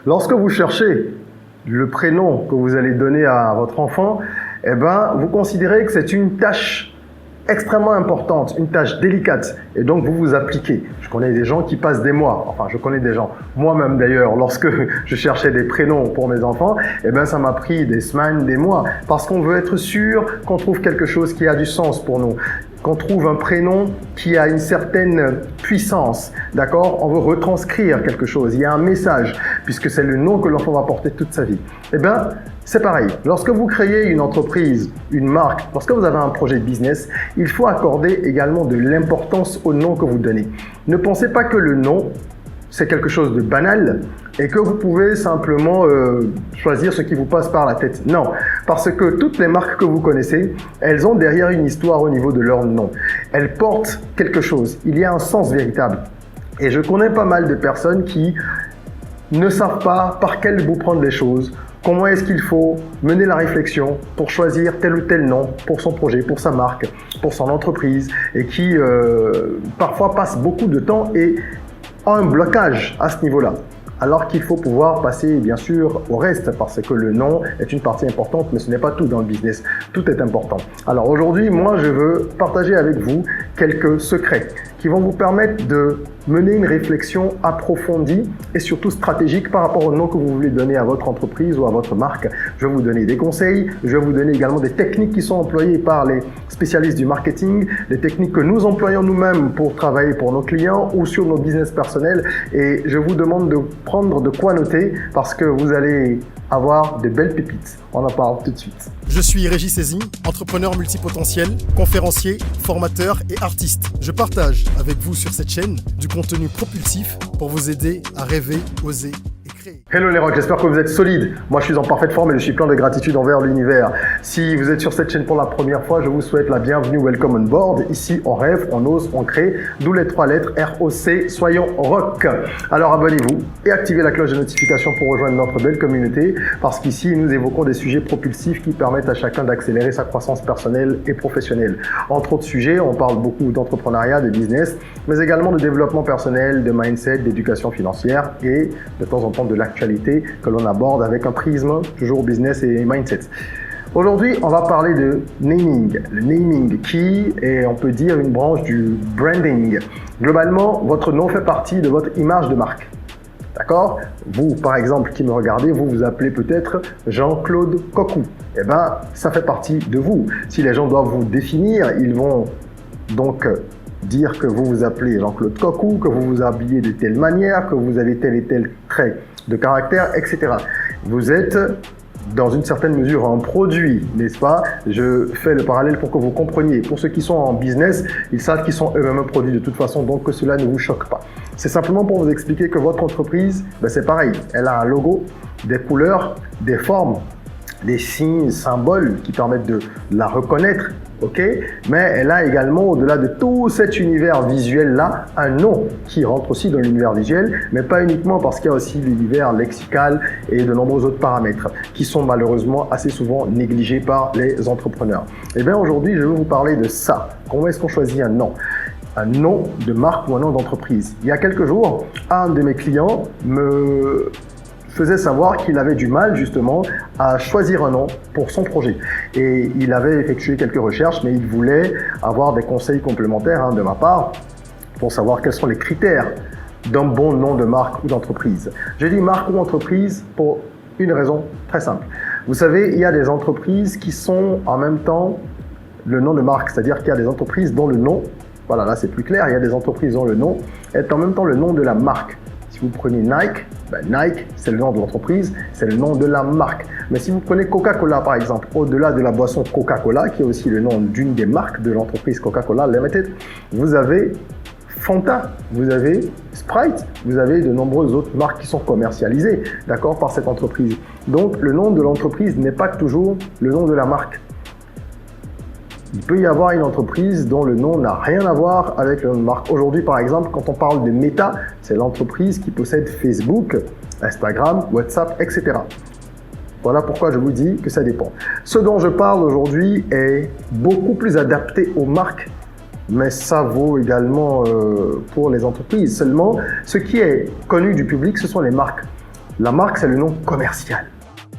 Lorsque vous cherchez le prénom que vous allez donner à votre enfant, eh ben, vous considérez que c'est une tâche extrêmement importante, une tâche délicate, et donc vous vous appliquez. Je connais des gens qui passent des mois, enfin je connais des gens, moi-même d'ailleurs, lorsque je cherchais des prénoms pour mes enfants, eh ben ça m'a pris des semaines, des mois, parce qu'on veut être sûr qu'on trouve quelque chose qui a du sens pour nous, qu'on trouve un prénom qui a une certaine puissance, d'accord? On veut retranscrire quelque chose, il y a un message, puisque c'est le nom que l'enfant va porter toute sa vie. Eh bien, c'est pareil. Lorsque vous créez une entreprise, une marque, lorsque vous avez un projet de business, il faut accorder également de l'importance au nom que vous donnez. Ne pensez pas que le nom, c'est quelque chose de banal et que vous pouvez simplement choisir ce qui vous passe par la tête. Non, parce que toutes les marques que vous connaissez, elles ont derrière une histoire au niveau de leur nom. Elles portent quelque chose, il y a un sens véritable. Et je connais pas mal de personnes qui ne savent pas par quel bout prendre les choses, comment est-ce qu'il faut mener la réflexion pour choisir tel ou tel nom pour son projet, pour sa marque, pour son entreprise, et qui parfois passent beaucoup de temps et ont un blocage à ce niveau-là. Alors qu'il faut pouvoir passer bien sûr au reste, parce que le nom est une partie importante, mais ce n'est pas tout dans le business, tout est important. Alors aujourd'hui, moi je veux partager avec vous quelques secrets qui vont vous permettre de mener une réflexion approfondie et surtout stratégique par rapport au nom que vous voulez donner à votre entreprise ou à votre marque. Je vais vous donner des conseils, je vais vous donner également des techniques qui sont employées par les spécialistes du marketing, des techniques que nous employons nous-mêmes pour travailler pour nos clients ou sur nos business personnels, et je vous demande de prendre de quoi noter parce que vous allez avoir de belles pépites. On en parle tout de suite. Je suis Régis Sezin, entrepreneur multipotentiel, conférencier, formateur et artiste. Je partage avec vous sur cette chaîne du contenu propulsif pour vous aider à rêver, oser et créer. Hello les rocks, j'espère que vous êtes solides. Moi je suis en parfaite forme et je suis plein de gratitude envers l'univers. Si vous êtes sur cette chaîne pour la première fois, je vous souhaite la bienvenue, welcome on board. Ici on rêve, on ose, on crée, d'où les 3 lettres ROC, soyons rock. Alors abonnez-vous et activez la cloche de notification pour rejoindre notre belle communauté, parce qu'ici nous évoquons des sujets propulsifs qui permettent à chacun d'accélérer sa croissance personnelle et professionnelle. Entre autres sujets, on parle beaucoup d'entrepreneuriat, de business, mais également de développement personnel, de mindset, d'éducation financière et de temps en temps de l'actualité que l'on aborde avec un prisme toujours business et mindset. Aujourd'hui, on va parler de naming. Le naming qui est, on peut dire, une branche du branding. Globalement, votre nom fait partie de votre image de marque. D'accord? Vous, par exemple, qui me regardez, vous vous appelez peut-être Jean-Claude Cocou. Eh bien, ça fait partie de vous. Si les gens doivent vous définir, ils vont donc dire que vous vous appelez Jean-Claude Cocou, que vous vous habillez de telle manière, que vous avez tel et tel trait de caractère, etc. Vous êtes dans une certaine mesure un produit, n'est-ce pas? Je fais le parallèle pour que vous compreniez. Pour ceux qui sont en business, ils savent qu'ils sont eux-mêmes un produit de toute façon, donc que cela ne vous choque pas. C'est simplement pour vous expliquer que votre entreprise, c'est pareil. Elle a un logo, des couleurs, des formes, des signes, symboles qui permettent de la reconnaître, ok? Mais elle a également, au-delà de tout cet univers visuel-là, un nom qui rentre aussi dans l'univers visuel, mais pas uniquement, parce qu'il y a aussi l'univers lexical et de nombreux autres paramètres qui sont malheureusement assez souvent négligés par les entrepreneurs. Et bien aujourd'hui, je vais vous parler de ça. Comment est-ce qu'on choisit un nom? Un nom de marque ou un nom d'entreprise. Il y a quelques jours, un de mes clients me faisait savoir qu'il avait du mal justement à choisir un nom pour son projet. Et il avait effectué quelques recherches, mais il voulait avoir des conseils complémentaires de ma part pour savoir quels sont les critères d'un bon nom de marque ou d'entreprise. Je dis marque ou entreprise pour une raison très simple. Vous savez, il y a des entreprises qui sont en même temps le nom de marque, c'est-à-dire qu'il y a des entreprises dont le nom, voilà, là c'est plus clair, il y a des entreprises dont le nom est en même temps le nom de la marque. Si vous prenez Nike, Nike, c'est le nom de l'entreprise, c'est le nom de la marque. Mais si vous prenez Coca-Cola, par exemple, au-delà de la boisson Coca-Cola, qui est aussi le nom d'une des marques de l'entreprise Coca-Cola Limited, vous avez Fanta, vous avez Sprite, vous avez de nombreuses autres marques qui sont commercialisées, d'accord, par cette entreprise. Donc, le nom de l'entreprise n'est pas toujours le nom de la marque. Il peut y avoir une entreprise dont le nom n'a rien à voir avec le nom de marque. Aujourd'hui, par exemple, quand on parle de Meta, c'est l'entreprise qui possède Facebook, Instagram, WhatsApp, etc. Voilà pourquoi je vous dis que ça dépend. Ce dont je parle aujourd'hui est beaucoup plus adapté aux marques, mais ça vaut également pour les entreprises. Seulement, ce qui est connu du public, ce sont les marques. La marque, c'est le nom commercial.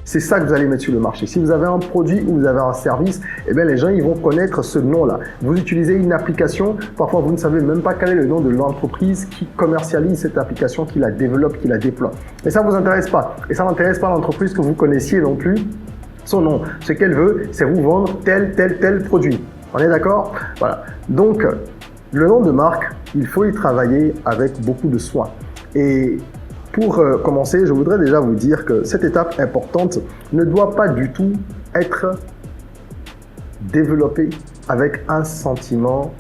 C'est ça que vous allez mettre sur le marché. Si vous avez un produit ou vous avez un service, eh bien, les gens ils vont connaître ce nom-là. Vous utilisez une application, parfois vous ne savez même pas quel est le nom de l'entreprise qui commercialise cette application, qui la développe, qui la déploie. Et ça ne vous intéresse pas. Et ça n'intéresse pas l'entreprise que vous connaissiez non plus. Son nom, ce qu'elle veut, c'est vous vendre tel produit. On est d'accord? Voilà. Donc, le nom de marque, il faut y travailler avec beaucoup de soin. Et pour commencer, je voudrais déjà vous dire que cette étape importante ne doit pas du tout être développée avec un sentiment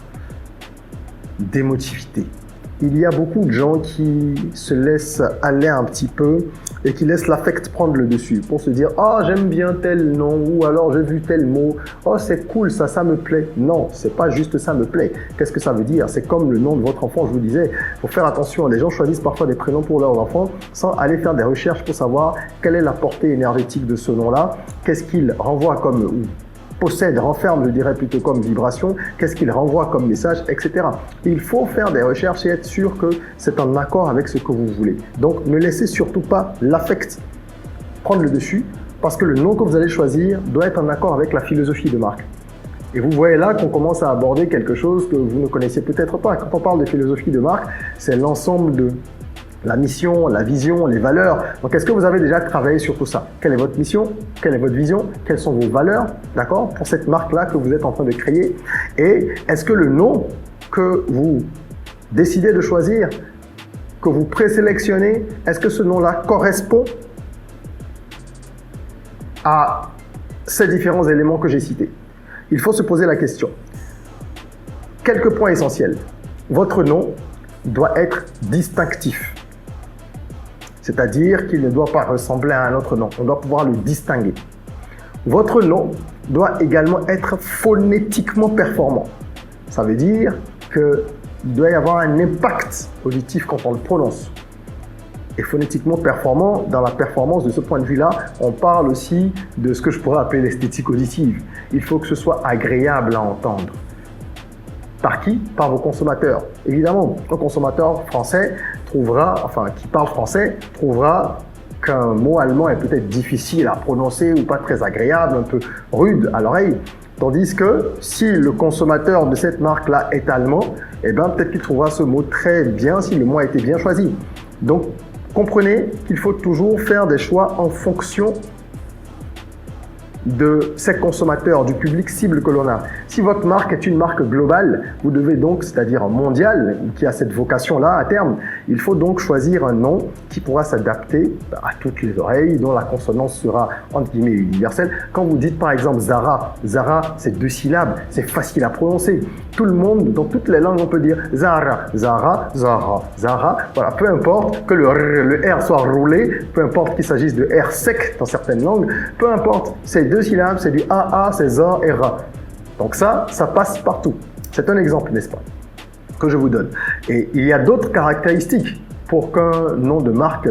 d'émotivité. Il y a beaucoup de gens qui se laissent aller un petit peu et qui laissent l'affect prendre le dessus pour se dire « Oh, j'aime bien tel nom » ou alors « J'ai vu tel mot »,« Oh, c'est cool, ça me plaît ». Non, c'est pas juste « ça me plaît ». Qu'est-ce que ça veut dire? C'est comme le nom de votre enfant, je vous disais. Il faut faire attention, les gens choisissent parfois des prénoms pour leurs enfants sans aller faire des recherches pour savoir quelle est la portée énergétique de ce nom-là, qu'est-ce qu'il renvoie comme possède, renferme, je dirais plutôt comme vibration, qu'est-ce qu'il renvoie comme message, etc. Il faut faire des recherches et être sûr que c'est en accord avec ce que vous voulez. Donc, ne laissez surtout pas l'affect prendre le dessus parce que le nom que vous allez choisir doit être en accord avec la philosophie de marque. Et vous voyez là qu'on commence à aborder quelque chose que vous ne connaissiez peut-être pas. Quand on parle de philosophie de marque, c'est l'ensemble de la mission, la vision, les valeurs. Donc, est-ce que vous avez déjà travaillé sur tout ça? Quelle est votre mission? Quelle est votre vision? Quelles sont vos valeurs, d'accord, pour cette marque-là que vous êtes en train de créer? Et est-ce que le nom que vous décidez de choisir, que vous présélectionnez, est-ce que ce nom-là correspond à ces différents éléments que j'ai cités? Il faut se poser la question. Quelques points essentiels. Votre nom doit être distinctif. C'est-à-dire qu'il ne doit pas ressembler à un autre nom. On doit pouvoir le distinguer. Votre nom doit également être phonétiquement performant. Ça veut dire qu'il doit y avoir un impact auditif quand on le prononce. Et phonétiquement performant, dans la performance de ce point de vue-là, on parle aussi de ce que je pourrais appeler l'esthétique auditive. Il faut que ce soit agréable à entendre. Par qui? Par vos consommateurs. Évidemment, un consommateur français qui parle français, trouvera qu'un mot allemand est peut-être difficile à prononcer ou pas très agréable, un peu rude à l'oreille. Tandis que si le consommateur de cette marque-là est allemand, eh bien peut-être qu'il trouvera ce mot très bien si le mot a été bien choisi. Donc, comprenez qu'il faut toujours faire des choix en fonction de ces consommateurs, du public cible que l'on a. Si votre marque est une marque globale, vous devez donc, c'est-à-dire mondiale, qui a cette vocation-là à terme, il faut donc choisir un nom qui pourra s'adapter à toutes les oreilles, dont la consonance sera entre guillemets universelle. Quand vous dites par exemple Zara, Zara c'est 2 syllabes, c'est facile à prononcer. Tout le monde, dans toutes les langues, on peut dire Zara, Zara, Zara, Zara. Voilà, peu importe que le R soit roulé, peu importe qu'il s'agisse de R sec dans certaines langues, peu importe, c'est 2 syllabes, c'est du AA, c'est ZA et RA. Donc ça passe partout. C'est un exemple, n'est-ce pas, que je vous donne. Et il y a d'autres caractéristiques pour qu'un nom de marque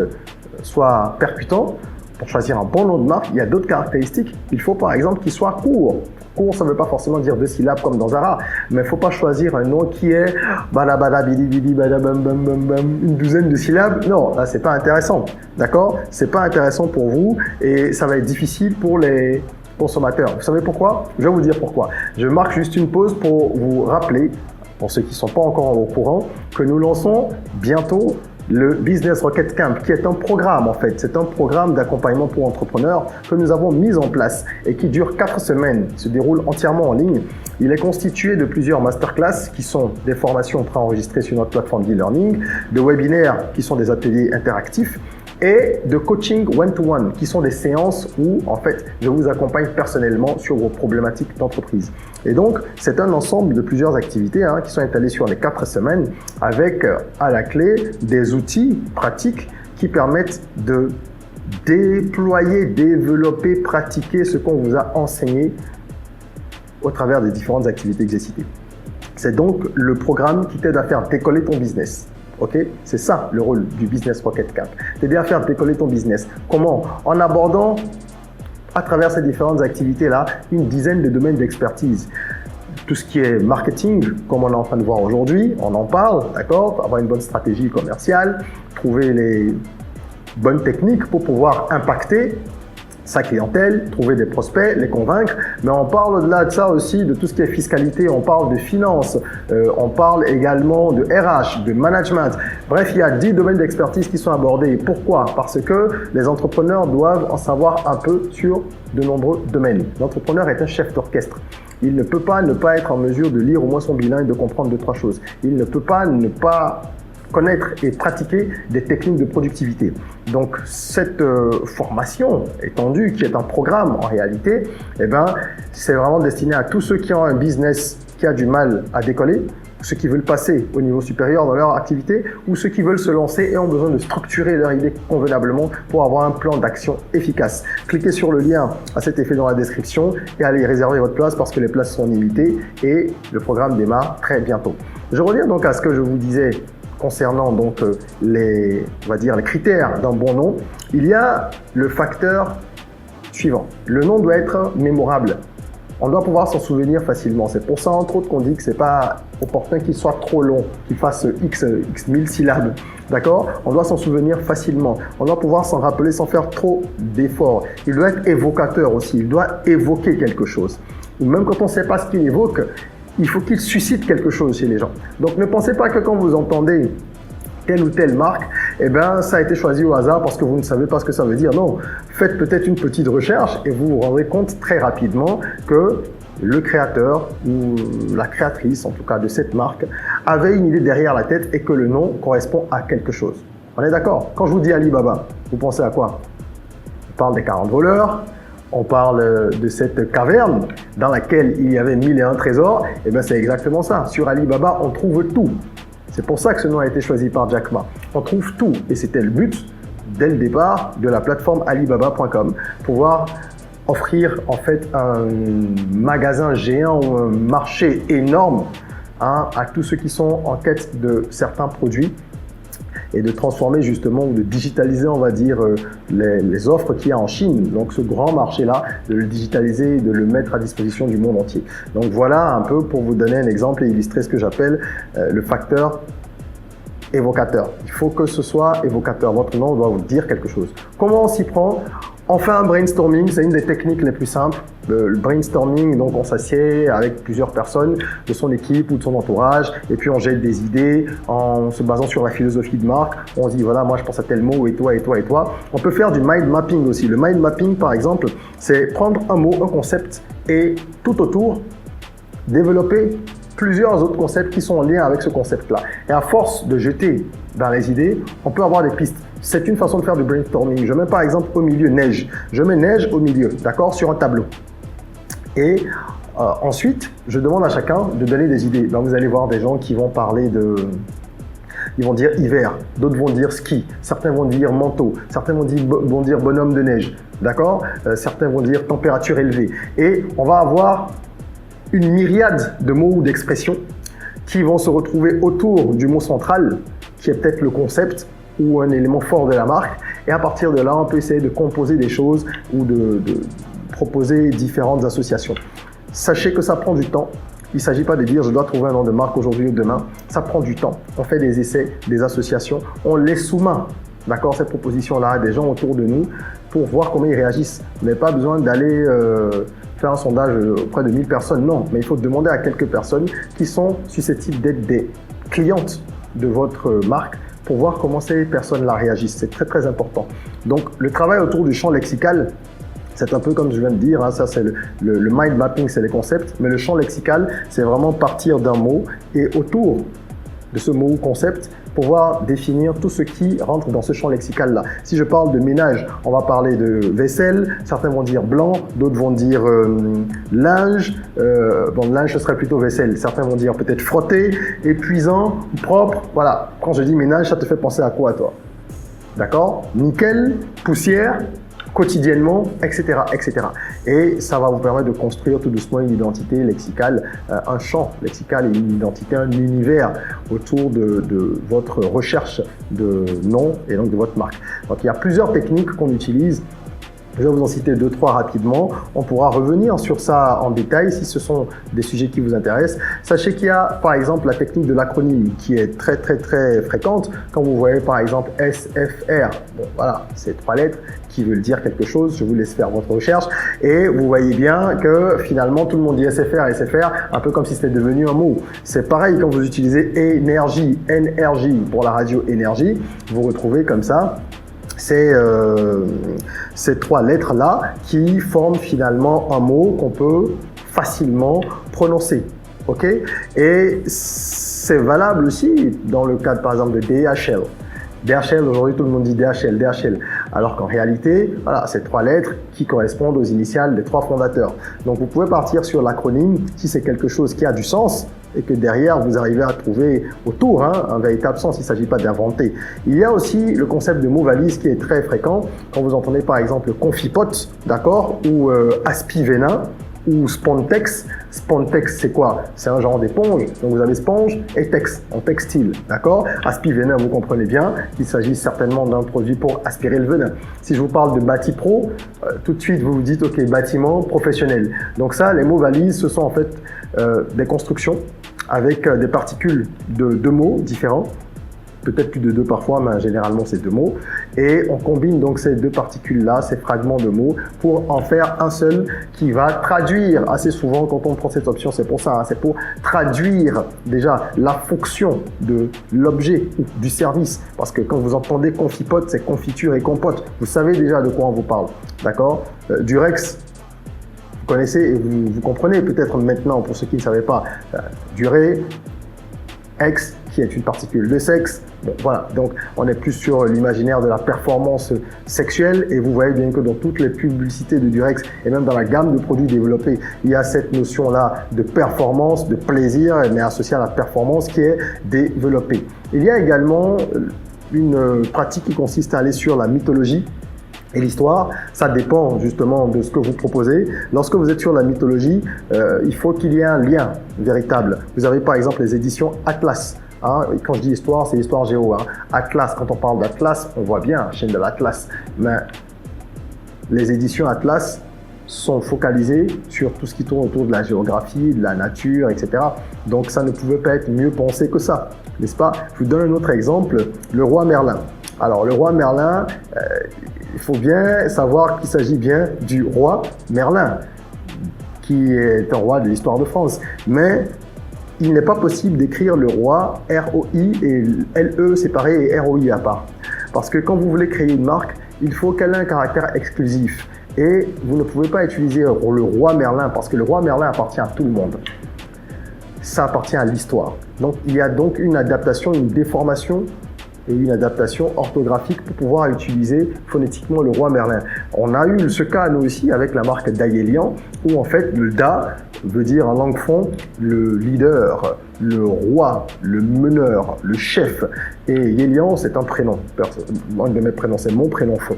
soit percutant. Pour choisir un bon nom de marque, il y a d'autres caractéristiques. Il faut par exemple qu'il soit court. Court, ça ne veut pas forcément dire 2 syllabes comme dans Zara, mais il ne faut pas choisir un nom qui est une douzaine de syllabes. Non, là, c'est pas intéressant. D'accord? C'est pas intéressant pour vous et ça va être difficile pour les consommateurs. Vous savez pourquoi? Je vais vous dire pourquoi. Je marque juste une pause pour vous rappeler, pour ceux qui ne sont pas encore au courant, que nous lançons bientôt le Business Rocket Camp, qui est un programme en fait. C'est un programme d'accompagnement pour entrepreneurs que nous avons mis en place et qui dure 4 semaines, se déroule entièrement en ligne. Il est constitué de plusieurs masterclass qui sont des formations préenregistrées sur notre plateforme d'e-learning, de webinaires qui sont des ateliers interactifs et de coaching one-to-one qui sont des séances où en fait je vous accompagne personnellement sur vos problématiques d'entreprise. Et donc c'est un ensemble de plusieurs activités qui sont étalées sur les 4 semaines avec à la clé des outils pratiques qui permettent de déployer, développer, pratiquer ce qu'on vous a enseigné au travers des différentes activités que j'ai citées. C'est donc le programme qui t'aide à faire décoller ton business. Ok, c'est ça le rôle du Business Rocket Camp. T'aider à faire décoller ton business. Comment? En abordant à travers ces différentes activités-là une dizaine de domaines d'expertise. Tout ce qui est marketing, comme on est en train de voir aujourd'hui, on en parle, d'accord? Avoir une bonne stratégie commerciale, trouver les bonnes techniques pour pouvoir impacter sa clientèle, trouver des prospects, les convaincre, mais on parle au-delà de ça aussi de tout ce qui est fiscalité, on parle de finance, on parle également de RH, de management. Bref, il y a 10 domaines d'expertise qui sont abordés. Pourquoi? Parce que les entrepreneurs doivent en savoir un peu sur de nombreux domaines. L'entrepreneur est un chef d'orchestre. Il ne peut pas ne pas être en mesure de lire au moins son bilan et de comprendre 2-3 choses. Il ne peut pas ne pas connaître et pratiquer des techniques de productivité. Donc cette formation étendue, qui est un programme en réalité, eh ben, c'est vraiment destiné à tous ceux qui ont un business qui a du mal à décoller, ceux qui veulent passer au niveau supérieur dans leur activité ou ceux qui veulent se lancer et ont besoin de structurer leur idée convenablement pour avoir un plan d'action efficace. Cliquez sur le lien à cet effet dans la description et allez réserver votre place parce que les places sont limitées et le programme démarre très bientôt. Je reviens donc à ce que je vous disais concernant donc les critères d'un bon nom. Il y a le facteur suivant. Le nom doit être mémorable. On doit pouvoir s'en souvenir facilement. C'est pour ça, entre autres, qu'on dit que c'est pas opportun qu'il soit trop long, qu'il fasse X 1000 syllabes. D'accord? On doit s'en souvenir facilement. On doit pouvoir s'en rappeler sans faire trop d'efforts. Il doit être évocateur aussi. Il doit évoquer quelque chose. Ou même quand on ne sait pas ce qu'il évoque, il faut qu'il suscite quelque chose chez les gens. Donc ne pensez pas que quand vous entendez telle ou telle marque, eh ben, ça a été choisi au hasard parce que vous ne savez pas ce que ça veut dire. Non, faites peut-être une petite recherche et vous vous rendrez compte très rapidement que le créateur ou la créatrice, en tout cas de cette marque, avait une idée derrière la tête et que le nom correspond à quelque chose. On est d'accord? Quand je vous dis Alibaba, vous pensez à quoi? On parle des 40 voleurs. On parle de cette caverne dans laquelle il y avait 1001 trésors. Et bien c'est exactement ça. Sur Alibaba, on trouve tout. C'est pour ça que ce nom a été choisi par Jack Ma. On trouve tout. Et c'était le but, dès le départ, de la plateforme Alibaba.com. Pouvoir offrir en fait un magasin géant ou un marché énorme à tous ceux qui sont en quête de certains produits et de transformer justement ou de digitaliser, on va dire, les offres qu'il y a en Chine. Donc ce grand marché-là, de le digitaliser et de le mettre à disposition du monde entier. Donc voilà un peu pour vous donner un exemple et illustrer ce que j'appelle le facteur évocateur. Il faut que ce soit évocateur. Votre nom doit vous dire quelque chose. Comment on s'y prend? On fait un brainstorming, c'est une des techniques les plus simples. Le brainstorming, donc on s'assied avec plusieurs personnes de son équipe ou de son entourage et puis on jette des idées en se basant sur la philosophie de marque. On se dit voilà, moi je pense à tel mot et toi et toi et toi. On peut faire du mind mapping aussi. Le mind mapping par exemple, c'est prendre un mot, un concept et tout autour développer plusieurs autres concepts qui sont en lien avec ce concept-là. Et à force de jeter dans les idées, on peut avoir des pistes. C'est une façon de faire du brainstorming. Je mets par exemple au milieu neige. Je mets neige au milieu, d'accord, sur un tableau. Et ensuite, je demande à chacun de donner des idées. Donc vous allez voir des gens qui vont parler de... Ils vont dire hiver, d'autres vont dire ski, certains vont dire manteau, certains vont dire bonhomme de neige, d'accord, certains vont dire température élevée. Et on va avoir une myriade de mots ou d'expressions qui vont se retrouver autour du mot central, qui est peut-être le concept ou un élément fort de la marque. Et à partir de là, on peut essayer de composer des choses ou de proposer différentes associations. Sachez que ça prend du temps. Il ne s'agit pas de dire je dois trouver un nom de marque aujourd'hui ou demain. Ça prend du temps. On fait des essais, des associations. On les soumet, d'accord, cette proposition-là à des gens autour de nous pour voir comment ils réagissent. Vous n'avez pas besoin d'aller faire un sondage auprès de 1000 personnes, non. Mais il faut demander à quelques personnes qui sont susceptibles d'être des clientes de votre marque pour voir comment ces personnes-là réagissent. C'est très très important. Donc le travail autour du champ lexical, c'est un peu comme je viens de dire, hein, ça c'est le mind mapping, c'est les concepts, mais le champ lexical, c'est vraiment partir d'un mot et autour de ce mot ou concept, pouvoir définir tout ce qui rentre dans ce champ lexical-là. Si je parle de ménage, on va parler de vaisselle, certains vont dire blanc, d'autres vont dire linge, bon linge ce serait plutôt vaisselle, certains vont dire peut-être frotter, épuisant, propre, voilà. Quand je dis ménage, ça te fait penser à quoi toi? D'accord? Nickel, poussière, quotidiennement, etc., etc. Et ça va vous permettre de construire tout doucement une identité lexicale, un champ lexical et une identité, un univers autour de votre recherche de nom et donc de votre marque. Donc il y a plusieurs techniques qu'on utilise Je vais vous en citer 2-3 rapidement. On pourra revenir sur ça en détail si ce sont des sujets qui vous intéressent. Sachez qu'il y a par exemple la technique de l'acronyme qui est très fréquente. Quand vous voyez par exemple SFR, bon voilà, c'est 3 lettres qui veulent dire quelque chose. Je vous laisse faire votre recherche et vous voyez bien que finalement tout le monde dit SFR, un peu comme si c'était devenu un mot. C'est pareil quand vous utilisez énergie, NRJ pour la radio énergie, vous retrouvez comme ça ces 3 lettres-là qui forment finalement un mot qu'on peut facilement prononcer. Ok? Et c'est valable aussi dans le cadre par exemple de DHL. DHL, aujourd'hui tout le monde dit DHL, alors qu'en réalité, voilà, c'est 3 lettres qui correspondent aux initiales des 3 fondateurs. Donc vous pouvez partir sur l'acronyme si c'est quelque chose qui a du sens et que derrière vous arrivez à trouver autour un véritable sens, il ne s'agit pas d'inventer. Il y a aussi le concept de mot valise qui est très fréquent quand vous entendez par exemple Confipote, d'accord, ou Aspivenin, ou Spontex. Spontex, c'est quoi? C'est un genre d'éponge. Donc vous avez sponge et tex, en textile, d'accord? Aspivenin, vous comprenez bien qu'il s'agit certainement d'un produit pour aspirer le venin. Si je vous parle de Batipro, tout de suite vous vous dites, ok, bâtiment professionnel. Donc ça, les mots valises, ce sont en fait des constructions avec des particules de 2 mots différents. Peut-être plus de 2 parfois, mais généralement c'est 2 mots. Et on combine donc ces 2 particules-là, ces fragments de mots, pour en faire un seul qui va traduire. Assez souvent, quand on prend cette option, c'est pour ça, hein, c'est pour traduire déjà la fonction de l'objet ou du service. Parce que quand vous entendez confipote, c'est confiture et compote. Vous savez déjà de quoi on vous parle, d'accord? Durex, vous connaissez et vous comprenez peut-être maintenant, pour ceux qui ne savaient pas, durée, X, qui est une particule de sexe. Bon, voilà, donc on est plus sur l'imaginaire de la performance sexuelle et vous voyez bien que dans toutes les publicités de Durex et même dans la gamme de produits développés, il y a cette notion-là de performance, de plaisir, mais associée à la performance qui est développée. Il y a également une pratique qui consiste à aller sur la mythologie et l'histoire. Ça dépend justement de ce que vous proposez. Lorsque vous êtes sur la mythologie, il faut qu'il y ait un lien véritable. Vous avez par exemple les éditions Atlas. Hein, quand je dis histoire, c'est histoire géo. Hein. Atlas, quand on parle d'Atlas, on voit bien, chaîne de l'Atlas. Mais les éditions Atlas sont focalisées sur tout ce qui tourne autour de la géographie, de la nature, etc. Donc ça ne pouvait pas être mieux pensé que ça, n'est-ce pas? Je vous donne un autre exemple, le roi Merlin. Alors le roi Merlin, il faut bien savoir qu'il s'agit bien du roi Merlin, qui est un roi de l'histoire de France. Mais il n'est pas possible d'écrire le roi R-O-I et L-E séparé et R-O-I à part. Parce que quand vous voulez créer une marque, il faut qu'elle ait un caractère exclusif. Et vous ne pouvez pas utiliser le roi Merlin parce que le roi Merlin appartient à tout le monde. Ça appartient à l'histoire. Donc il y a donc une adaptation, une déformation et une adaptation orthographique pour pouvoir utiliser phonétiquement le roi Merlin. On a eu ce cas nous aussi avec la marque Daélian où en fait le Da veut dire en langue fon le leader, le roi, le meneur, le chef. Et Yélian c'est un prénom, un de mes prénoms, c'est mon prénom fon.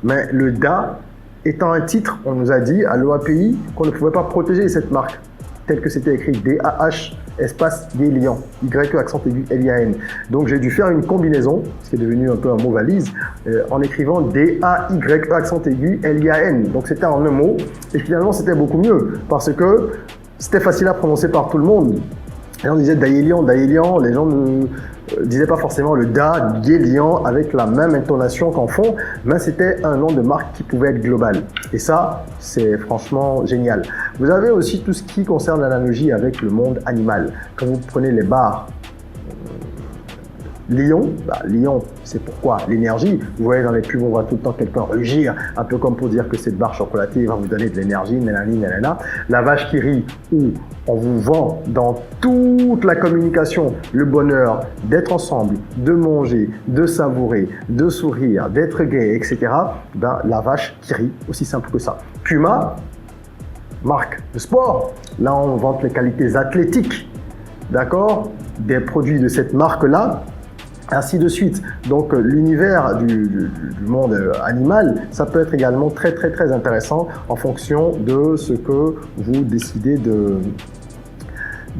Mais le Da étant un titre, on nous a dit à l'OAPI qu'on ne pouvait pas protéger cette marque tel que c'était écrit D-A-H espace Yélian, Y accent aigu L-I-A-N. Donc j'ai dû faire une combinaison, ce qui est devenu un peu un mot valise, en écrivant D-A-Y accent aigu L-I-A-N. Donc c'était en un mot, et finalement c'était beaucoup mieux, parce que c'était facile à prononcer par tout le monde. Et on disait Daélian, Daélian, les gens ne disaient pas forcément le Da, Yélian avec la même intonation qu'en fond, mais c'était un nom de marque qui pouvait être global. Et ça, c'est franchement génial. Vous avez aussi tout ce qui concerne l'analogie avec le monde animal. Quand vous prenez les bars, Lion, Lion, c'est pourquoi l'énergie. Vous voyez dans les pubs, on voit tout le temps quelqu'un rugir, un peu comme pour dire que cette barre chocolatée va vous donner de l'énergie, nanani, nanana. La vache qui rit, où on vous vend dans toute la communication le bonheur d'être ensemble, de manger, de savourer, de sourire, d'être gai, etc. Ben, la vache qui rit, aussi simple que ça. Puma, marque de sport. Là, on vante les qualités athlétiques, d'accord, des produits de cette marque-là. Ainsi de suite. Donc l'univers du monde animal, ça peut être également très intéressant en fonction de ce que vous décidez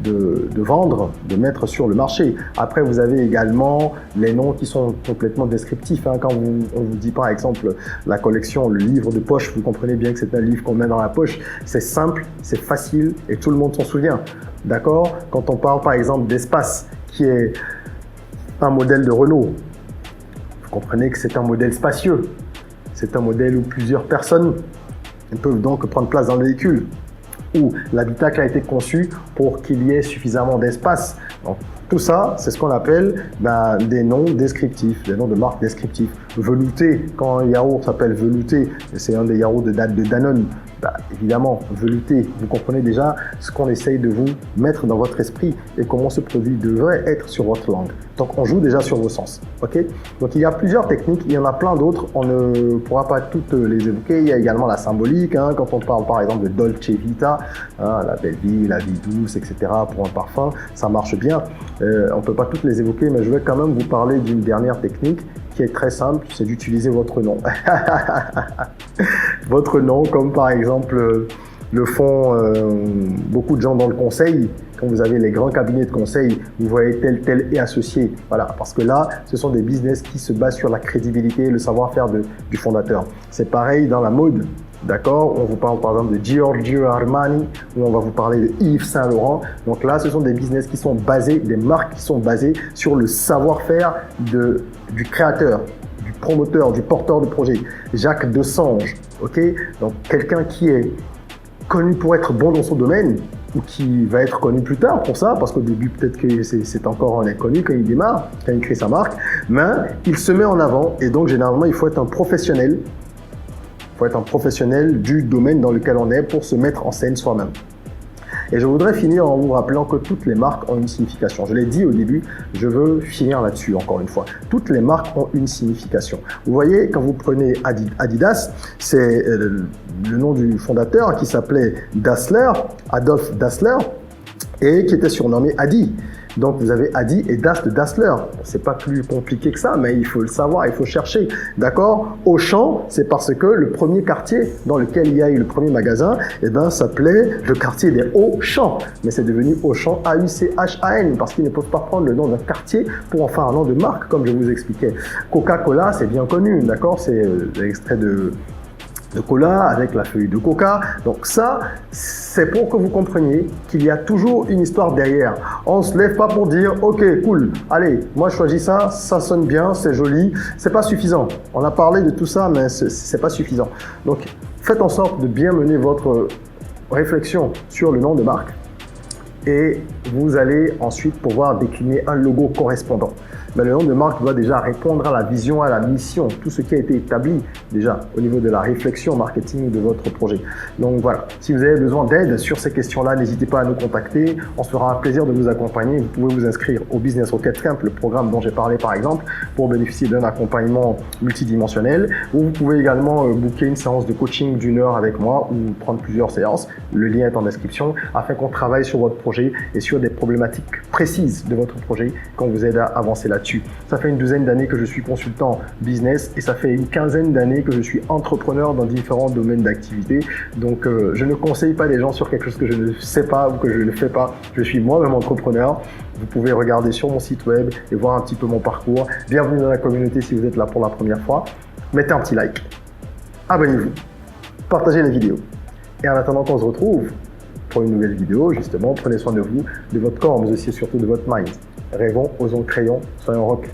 de vendre, de mettre sur le marché. Après, vous avez également les noms qui sont complètement descriptifs. Quand on vous dit par exemple la collection, le livre de poche, vous comprenez bien que c'est un livre qu'on met dans la poche. C'est simple, c'est facile et tout le monde s'en souvient. D'accord? Quand on parle par exemple d'Espace, qui est un modèle de Renault, vous comprenez que c'est un modèle spacieux. C'est un modèle où plusieurs personnes peuvent donc prendre place dans le véhicule, où l'habitacle a été conçu pour qu'il y ait suffisamment d'espace. Donc, tout ça, c'est ce qu'on appelle des noms descriptifs, des noms de marques descriptifs. Velouté, quand un yaourt s'appelle velouté, c'est un des yaourts de Danone. Évidemment, velouté, vous comprenez déjà ce qu'on essaye de vous mettre dans votre esprit et comment ce produit devrait être sur votre langue. Donc, on joue déjà sur vos sens. Okay? Donc, il y a plusieurs techniques, il y en a plein d'autres, on ne pourra pas toutes les évoquer. Il y a également la symbolique, quand on parle par exemple de Dolce Vita, la belle vie, la vie douce, etc. pour un parfum, ça marche bien. On ne peut pas toutes les évoquer, mais je vais quand même vous parler d'une dernière technique qui est très simple, c'est d'utiliser votre nom. Votre nom, comme par exemple le font beaucoup de gens dans le conseil. Quand vous avez les grands cabinets de conseil, vous voyez tel et associé. Voilà, parce que là, ce sont des business qui se basent sur la crédibilité et le savoir-faire du fondateur. C'est pareil dans la mode. D'accord? On vous parle par exemple de Giorgio Armani, ou on va vous parler de Yves Saint Laurent. Donc là, ce sont des business qui sont basés, des marques qui sont basées sur le savoir-faire du créateur, du promoteur, du porteur de projet. Jacques Desange, ok? Donc quelqu'un qui est connu pour être bon dans son domaine, ou qui va être connu plus tard pour ça, parce qu'au début peut-être que c'est encore un inconnu quand il démarre, quand il crée sa marque, mais il se met en avant et donc généralement il faut être un professionnel. Il faut être un professionnel du domaine dans lequel on est pour se mettre en scène soi-même. Et je voudrais finir en vous rappelant que toutes les marques ont une signification. Je l'ai dit au début, je veux finir là-dessus encore une fois. Toutes les marques ont une signification. Vous voyez, quand vous prenez Adidas, c'est le nom du fondateur qui s'appelait Dassler, Adolf Dassler, et qui était surnommé Adi. Donc vous avez Adi et Das de Dassler. C'est pas plus compliqué que ça, mais il faut le savoir, il faut chercher. D'accord? Auchan, c'est parce que le premier quartier dans lequel il y a eu le premier magasin, s'appelait le quartier des Hauts-Champs. Mais c'est devenu Auchan, A-U-C-H-A-N, parce qu'ils ne peuvent pas prendre le nom d'un quartier pour en faire un nom de marque, comme je vous expliquais. Coca-Cola, c'est bien connu, d'accord? C'est l'extrait de cola avec la feuille de coca. Donc ça, c'est pour que vous compreniez qu'il y a toujours une histoire derrière. On se lève pas pour dire « Ok, cool, allez, moi je choisis ça, ça sonne bien, c'est joli ». C'est pas suffisant. On a parlé de tout ça, mais c'est pas suffisant. Donc, faites en sorte de bien mener votre réflexion sur le nom de marque et vous allez ensuite pouvoir décliner un logo correspondant. Mais le nom de marque doit déjà répondre à la vision, à la mission, tout ce qui a été établi déjà au niveau de la réflexion marketing de votre projet. Donc voilà, si vous avez besoin d'aide sur ces questions-là, n'hésitez pas à nous contacter. On se fera un plaisir de vous accompagner. Vous pouvez vous inscrire au Business Rocket Camp, le programme dont j'ai parlé par exemple, pour bénéficier d'un accompagnement multidimensionnel. Ou vous pouvez également booker une séance de coaching d'1 heure avec moi ou prendre plusieurs séances. Le lien est en description afin qu'on travaille sur votre projet et sur des problématiques précises de votre projet qu'on vous aide à avancer là-dessus. Ça fait une douzaine d'années que je suis consultant business et ça fait une quinzaine d'années que je suis entrepreneur dans différents domaines d'activité. Donc, je ne conseille pas les gens sur quelque chose que je ne sais pas ou que je ne fais pas. Je suis moi-même entrepreneur. Vous pouvez regarder sur mon site web et voir un petit peu mon parcours. Bienvenue dans la communauté si vous êtes là pour la première fois. Mettez un petit like, abonnez-vous, partagez les vidéos. Et en attendant qu'on se retrouve pour une nouvelle vidéo, justement, prenez soin de vous, de votre corps, mais aussi et surtout de votre mind. Rêvons, osons, créons, soyons rock.